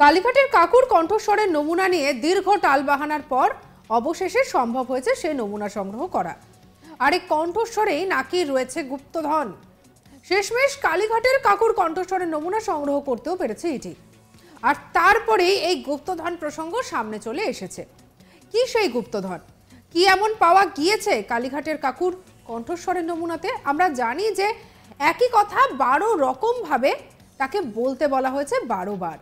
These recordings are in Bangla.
কালীঘাটের কাকুর কণ্ঠস্বরের নমুনা নিয়ে দীর্ঘ টালবাহানার পর অবশেষে সম্ভব হয়েছে সেই নমুনা সংগ্রহ করা। আর এই কণ্ঠস্বরেই নাকি রয়েছে গুপ্তধন। শেষমেশ কালীঘাটের কাকুর কণ্ঠস্বরের নমুনা সংগ্রহ করতেও পেরেছে ইডি। আর তারপরেই এই গুপ্তধন প্রসঙ্গ সামনে চলে এসেছে। কি সেই গুপ্তধন, কি এমন পাওয়া গিয়েছে কালীঘাটের কাকুর কণ্ঠস্বরের নমুনাতে? আমরা জানি যে একই কথা 12 রকম ভাবে তাকে বলতে বলা হয়েছে 12 বার,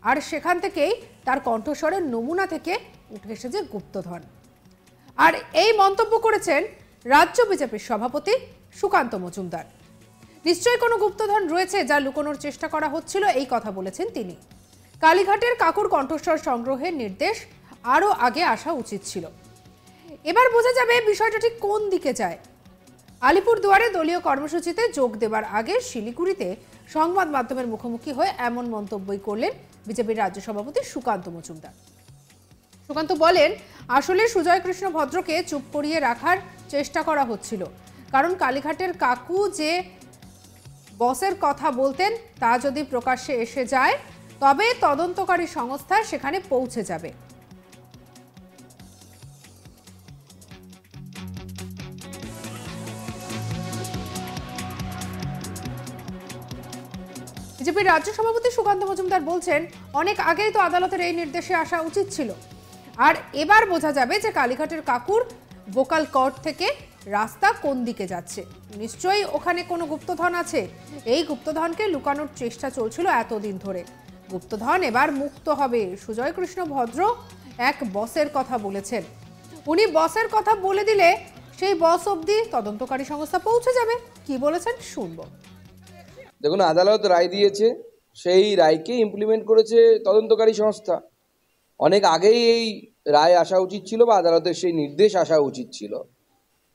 আর সেখান থেকেই তার কণ্ঠস্বরের নমুনা থেকে উঠে এসেছে গুপ্তধন। আর এই মন্তব্য করেছেন রাজ্য বিজেপির সভাপতি সুকান্ত মজুমদার। নিশ্চয়ই কোনো গুপ্তধন রয়েছে যা লুকোনোর চেষ্টা করা হচ্ছিল, এই কথা বলেছেন তিনি। কালীঘাটের কাকুর কণ্ঠস্বর সংগ্রহের নির্দেশ আরও আগে আসা উচিত ছিল। এবার বোঝা যাবে বিষয়টা ঠিক কোন দিকে যায়। আলিপুরদুয়ারে দলীয় কর্মসূচিতে যোগ দেবার আগে শিলিগুড়িতে সংবাদ মাধ্যমের মুখোমুখি হয়ে এমন মন্তব্যই করলেন বিজেপির রাজ্য সভাপতি সুকান্ত মজুমদার। সুকান্ত বলেন, আসলে সুজয় কৃষ্ণ ভদ্রকে চুপ করিয়ে রাখার চেষ্টা করা হচ্ছিল, কারণ কালীঘাটের কাকু যে বসের কথা বলতেন তা যদি প্রকাশ্যে এসে যায় তবে তদন্তকারী সংস্থা সেখানে পৌঁছে যাবে। বিজেপির রাজ্য সভাপতি সুকান্ত মজুমদার বলছেন, অনেক আগেই তো আদালতের এই নির্দেশে আসা উচিত ছিল। আর এবার বোঝা যাবে যে কালীঘাটের কাকুর ভোকাল কর্ড থেকে রাস্তা কোন দিকে যাচ্ছে। নিশ্চয়ই ওখানে কোনো গুপ্তধন আছে। এই গুপ্তধনকে লুকানোর চেষ্টা চলছিল এতদিন ধরে। গুপ্তধন এবার মুক্ত হবে। সুজয় কৃষ্ণ ভদ্র এক বসের কথা বলেছেন, উনি বসের কথা বলে দিলে সেই বস অবধি তদন্তকারী সংস্থা পৌঁছে যাবে। কি বলেছেন শুনবো। দেখুন, আদালত রায় দিয়েছে, সেই রায়কে ইমপ্লিমেন্ট করেছে তদন্তকারী সংস্থা। অনেক আগেই এই রায় আসা উচিত ছিল বা আদালতের সেই নির্দেশ আসা উচিত ছিল।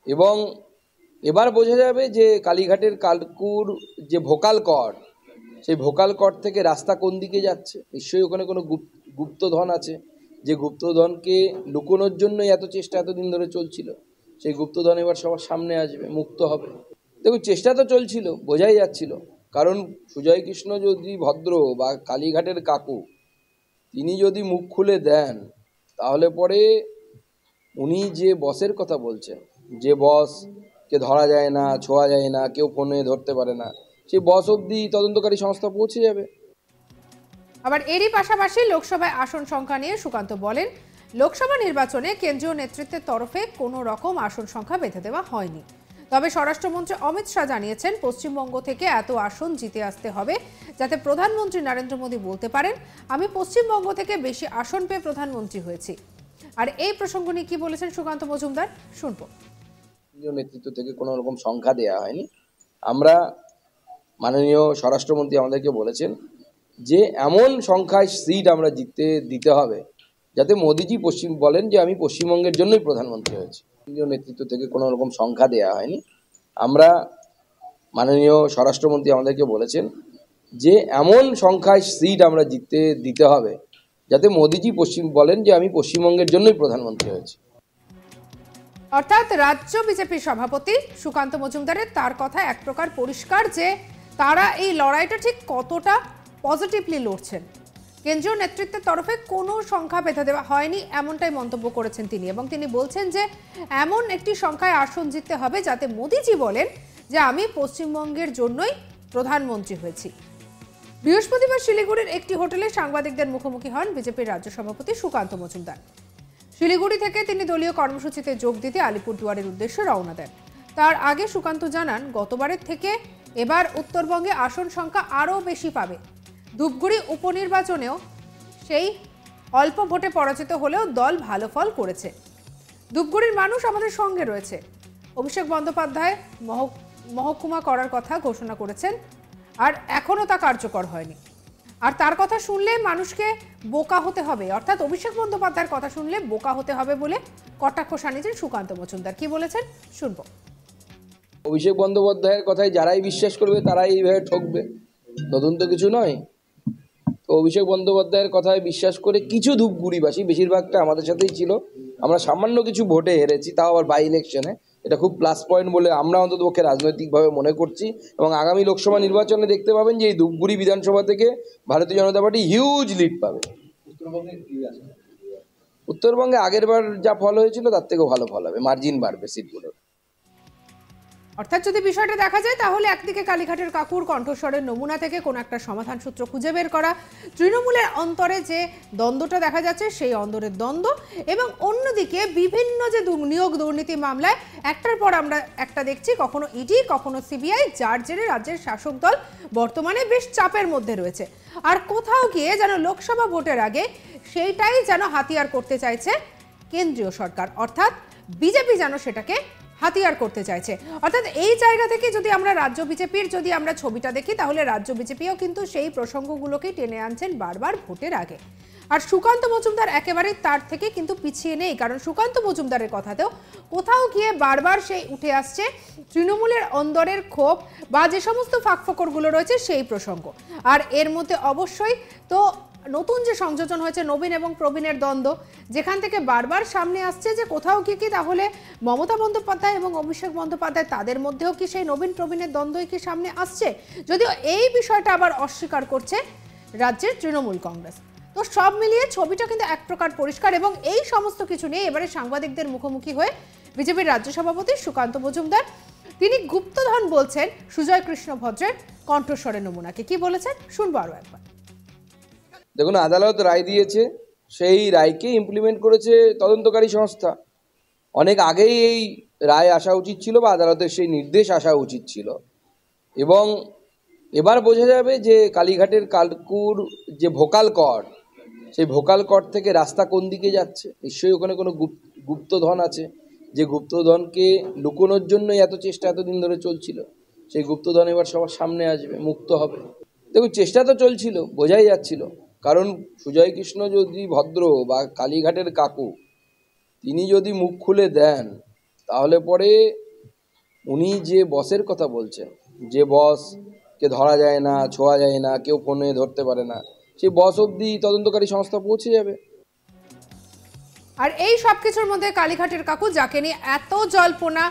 এবং এবার বোঝা যাবে যে কালীঘাটের কাকুর যে ভোকাল কর্ড, সেই ভোকাল কর্ড থেকে রাস্তা কোন দিকে যাচ্ছে। নিশ্চয়ই ওখানে কোনো গুপ্তধন আছে, যে গুপ্তধনকে লুকোনোর জন্যই এত চেষ্টা এতদিন ধরে চলছিল। সেই গুপ্তধন এবার সবার সামনে আসবে, মুক্ত হবে। দেখুন, চেষ্টা তো চলছিল, বোঝাই যাচ্ছিল। কারণ সুজয় কৃষ্ণ যদি ভদ্র বা কালীঘাটের কাকু তিনি যদি মুখ খুলে দেন, তাহলে পরে উনি যে বসের কথা বলছেন, যে বসকে ধরা যায় না, ছোঁয়া যায় না, কেউ ফোনে ধরতে পারে না, সেই বস অবধি তদন্তকারী সংস্থা পৌঁছে যাবে। আবার এরই পাশাপাশি লোকসভায় আসন সংখ্যা নিয়ে সুকান্ত বলেন, লোকসভা নির্বাচনে কেন্দ্রীয় নেতৃত্বের তরফে কোনো রকম আসন সংখ্যা বেঁধে দেওয়া হয়নি। তবে স্বরাষ্ট্রমন্ত্রী অমিত শাহ জানিয়েছেন, পশ্চিমবঙ্গ থেকে এত আসন জিতে আসতে হবে যাতে প্রধানমন্ত্রী নরেন্দ্র মোদী বলতে পারেন, আমি পশ্চিমবঙ্গ থেকে বেশি আসন পেয়ে প্রধানমন্ত্রী হয়েছি। আর এই প্রসঙ্গ নিয়ে কি বলেছেন সুকান্ত মজুমদার শুনবো। কেন্দ্রীয় নেতৃত্ব থেকে কোনো রকম সংখ্যা দেওয়া হয়নি। আমরা মাননীয় স্বরাষ্ট্রমন্ত্রী আমাদেরকে বলেছেন যে এমন সংখ্যায় সিট আমরা দিতে হবে যাতে মোদিজি বলেন যে আমি পশ্চিমবঙ্গের জন্যই প্রধানমন্ত্রী হয়েছি। কেন্দ্রীয় নেতৃত্ব থেকে কোনো রকম সংখ্যা দেওয়া হয়নি। আমরা মাননীয় স্বরাষ্ট্রমন্ত্রী আমাদেরকে বলেছেন যে এমন সংখ্যায় সিট আমরা দিতে হবে যাতে মোদিজি বলেন যে আমি পশ্চিমবঙ্গের জন্যই প্রধানমন্ত্রী হয়েছি। অর্থাৎ রাজ্য বিজেপির সভাপতি সুকান্ত মজুমদারের তার কথা এক প্রকার পরিষ্কার যে তারা এই লড়াইটা ঠিক কতটা পজিটিভলি লড়ছেন। কেন্দ্রীয় নেতৃত্বের তরফে কোনো সংখ্যা বেঁধে দেওয়া হয়নি, এমনটাই মন্তব্য করেছেন তিনি। এবং তিনি বলছেন যে এমন একটি সংখ্যায় আসন জিততে হবে যাতে মোদিজি বলেন যে আমি পশ্চিমবঙ্গের জন্যই প্রধানমন্ত্রী হয়েছি। বৃহস্পতিবার শিলিগুড়ির একটি হোটেলে সাংবাদিকদের মুখোমুখি হন বিজেপির রাজ্য সভাপতি সুকান্ত মজুমদার। শিলিগুড়ি থেকে তিনি দলীয় কর্মসূচিতে যোগ দিতে আলিপুরদুয়ারের উদ্দেশ্যে রওনা দেন। তার আগে সুকান্ত জানান, গতবারের থেকে এবার উত্তরবঙ্গে আসন সংখ্যা আরও বেশি পাবে। ধূপগুড়ি উপনির্বাচনেও সেই অল্প ভোটে পরাজিত হলেও দল ভালো ফল করেছে। ধূপগুড়ির মানুষ আমাদের সঙ্গে রয়েছে। অভিষেক বন্দ্যোপাধ্যায় মহকুমা করার কথা ঘোষণা করেছেন, আর এখনও তা কার্যকর হয়নি। আর তার কথা শুনলে মানুষকে বোকা হতে হবে, অর্থাৎ অভিষেক বন্দ্যোপাধ্যায়ের কথা শুনলে বোকা হতে হবে বলে কটাক্ষ শানিয়েছেন সুকান্ত মজুমদার। কি বলেছেন শুনবো। অভিষেক বন্দ্যোপাধ্যায়ের কথায় যারাই বিশ্বাস করবে তারাই এইভাবে ঠকবে, নতুন তো কিছু নয়। তো অভিষেক বন্দ্যোপাধ্যায়ের কথায় বিশ্বাস করে কিছু ধূপগুড়িবাসী, বেশিরভাগটা আমাদের সাথেই ছিল, আমরা সামান্য কিছু ভোটে হেরেছি, তাও আবার বাই ইলেকশনে, এটা খুব প্লাস পয়েন্ট বলে আমরা অন্ততপক্ষে রাজনৈতিকভাবে মনে করছি। এবং আগামী লোকসভা নির্বাচনে দেখতে পাবেন যে এই ধূপগুড়ি বিধানসভা থেকে ভারতীয় জনতা পার্টি হিউজ লিড পাবে। উত্তরবঙ্গে আগের বার যা ফল হয়েছিল তার থেকেও ভালো ফল হবে, মার্জিন বাড়বে সিটগুলোর। অর্থাৎ যদি বিষয়টা দেখা যায় তাহলে একদিকে কালীঘাটের কাকুর কণ্ঠস্বরের নমুনা থেকে কোনো একটা সমাধান সূত্র খুঁজে বের করা, তৃণমূলের অন্তরে যে দ্বন্দ্বটা দেখা যাচ্ছে সেই অন্তরের দ্বন্দ্ব, এবং অন্যদিকে বিভিন্ন যে নিয়োগ দুর্নীতি মামলায় একটার পর আমরা একটা দেখছি, কখনো ইডি কখনো সিবিআই, যার জেরে রাজ্যের শাসক দল বর্তমানে বেশ চাপের মধ্যে রয়েছে। আর কোথাও গিয়ে যেন লোকসভা ভোটের আগে সেইটাই যেন হাতিয়ার করতে চাইছে কেন্দ্রীয় সরকার, অর্থাৎ বিজেপি যেন সেটাকে হাতিয়ার করতে চাইছে। অর্থাৎ এই জায়গা থেকে যদি আমরা রাজ্য বিজেপির যদি আমরা ছবিটা দেখি তাহলে রাজ্য বিজেপিও কিন্তু সেই প্রসঙ্গগুলোকেই টেনে আনছেন বারবার ভোটের আগে। আর সুকান্ত মজুমদার একেবারেই তার থেকে কিন্তু পিছিয়ে নেই, কারণ সুকান্ত মজুমদারের কথাতেও কোথাও গিয়ে বারবার সেই উঠে আসছে তৃণমূলের অন্দরের ক্ষোভ বা যে সমস্ত ফাঁকফোকরগুলো রয়েছে সেই প্রসঙ্গ। আর এর মধ্যে অবশ্যই তো নতুন যে সংযোজন হয়েছে নবীন এবং প্রবীণের দ্বন্দ্ব, যেখান থেকে বারবার সামনে আসছে যে কোথাও কি তাহলে মমতা বন্দ্যোপাধ্যায় এবং অভিষেক বন্দ্যোপাধ্যায় তাদের মধ্যেও কি সেই নবীন প্রবীণের দ্বন্দ্বই কি সামনে আসছে, যদিও এই বিষয়টা আবার অস্বীকার করছে রাজ্যের তৃণমূল কংগ্রেস। তো সব মিলিয়ে ছবিটা কিন্তু এক প্রকার পরিষ্কার, এবং এই সমস্ত কিছু নিয়ে এবারে সাংবাদিকদের মুখোমুখি হয়ে বিজেপির রাজ্য সভাপতি সুকান্ত মজুমদার তিনি গুপ্তধন বলছেন সুজয় কৃষ্ণ ভদ্রের কণ্ঠস্বরের নমুনাকে। কি বলেছেন শুনবো আরো একবার। দেখুন, আদালত রায় দিয়েছে, সেই রায়কে ইমপ্লিমেন্ট করেছে তদন্তকারী সংস্থা। অনেক আগেই এই রায় আসা উচিত ছিল বা আদালতের সেই নির্দেশ আসা উচিত ছিল। এবং এবার বোঝা যাবে যে কালীঘাটের কাকুর যে ভোকাল কর্ড, সেই ভোকাল কর্ড থেকে রাস্তা কোন দিকে যাচ্ছে। নিশ্চয়ই ওখানে কোনো গুপ্তধন আছে, যে গুপ্তধনকে লুকোনোর জন্যই এত চেষ্টা এতদিন ধরে চলছিল। সেই গুপ্তধন এবার সবার সামনে আসবে, মুক্ত হবে। দেখুন, চেষ্টা তো চলছিল, বোঝাই যাচ্ছিল। কারণ সুজয় কৃষ্ণ যদি ভদ্র বা কালীঘাটের কাকু তিনি যদি মুখ খুলে দেন, তাহলে পরে উনি যে বসের কথা বলছেন, যে বসকে ধরা যায় না, ছোঁয়া যায় না, কেউ ফোনে ধরতে পারে না, সেই বস অবধি তদন্তকারী সংস্থা পৌঁছে যাবে। আর এই সব কিছুর মধ্যে কালীঘাটের কাকু, যাকে নিয়ে এত জল্পনা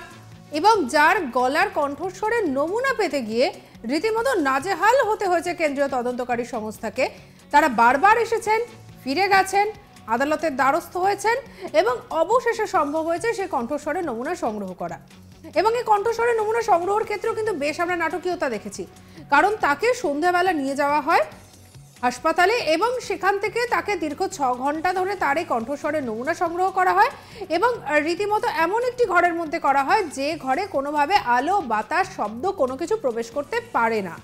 এবং যার গলার কণ্ঠস্বরের নমুনা পেতে গিয়ে রীতিমতো নাজেহাল হতে হয়েছে কেন্দ্রীয় তদন্তকারী সংস্থাকে, তারা বারবার এসেছেন, ফিরে গেছেন, আদালতের দ্বারস্থ হয়েছেন, এবং অবশেষে সম্ভব হয়েছে সে কণ্ঠস্বরের নমুনা সংগ্রহ করা। এবং এই কণ্ঠস্বরের নমুনা সংগ্রহের ক্ষেত্রেও কিন্তু বেশ আমরা নাটকীয়তা দেখেছি, কারণ তাকে সন্ধ্যাবেলা নিয়ে যাওয়া হয় হাসপাতালে এবং সেখান থেকে তাকে দীর্ঘ 6 ঘন্টা ধরে তার এই কণ্ঠস্বরের নমুনা সংগ্রহ করা হয়, এবং রীতিমতো এমন একটি ঘরের মধ্যে করা হয় যে ঘরে কোনোভাবে আলো বাতাস শব্দ কোনো কিছু প্রবেশ করতে পারে না,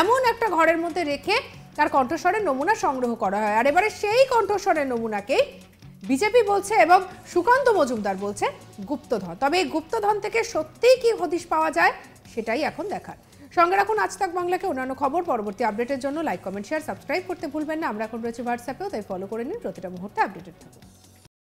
এমন একটা ঘরের মধ্যে রেখে তার কণ্ঠস্বরের নমুনা সংগ্রহ করা হয়। আর এবারে সেই কণ্ঠস্বরের নমুনাকেই বিজেপি বলছে এবং সুকান্ত মজুমদার বলছে গুপ্তধন। তবে এই গুপ্তধন থেকে সত্যিই কি হদিশ পাওয়া যায় সেটাই এখন দেখার। সঙ্গে রাখুন আজ তাক বাংলাকে। অন্যান্য খবর পরবর্তী আপডেটের জন্য লাইক কমেন্ট শেয়ার সাবস্ক্রাইব করতে ভুলবেন না। আমরা এখন রয়েছে হোয়াটসঅ্যাপেও, তাই ফলো করে নিন, প্রতিটা মুহূর্তে আপডেটেড থাকুন।